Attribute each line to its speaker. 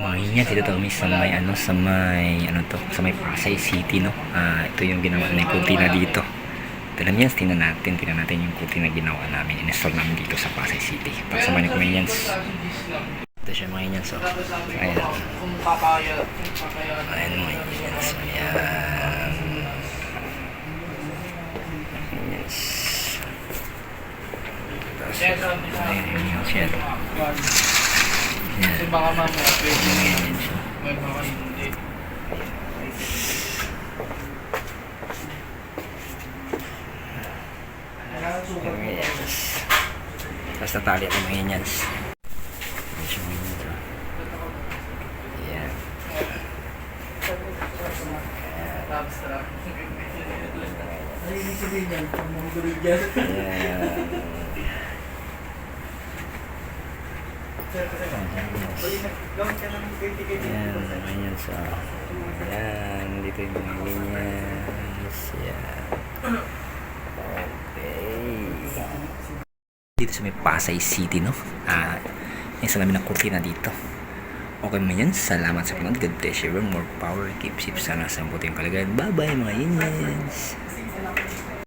Speaker 1: Mga inyan, dito kami sa may sa may Pasay City, no. Ito yung ginawa na yung kurtina dito. Alam niya, tingnan natin yung kurtina na ginawa namin, in-install namin dito sa Pasay City. Para sa mga inyan. Ito siya mga inyan, so ayan. Ayan mga inyan, so ayan. Yes. Ayan yung siya.
Speaker 2: Kasi baka mamaya pwede may baka hindi.
Speaker 1: Yes. Basta tali ako mga inyan. Ayan.
Speaker 2: Ay, ibig sabihin yan, pag mahugulog dyan.
Speaker 1: Ayan, so ayan, dito yung mga linyas. Ayan. Okay. Dito sa may Pasay City, no? Yung salamin ng kurtina dito. Okay mga yan, salamat sa panood. God bless you, more power, keep safe sana sa buti yung kalagayan. Bye bye mga linyas.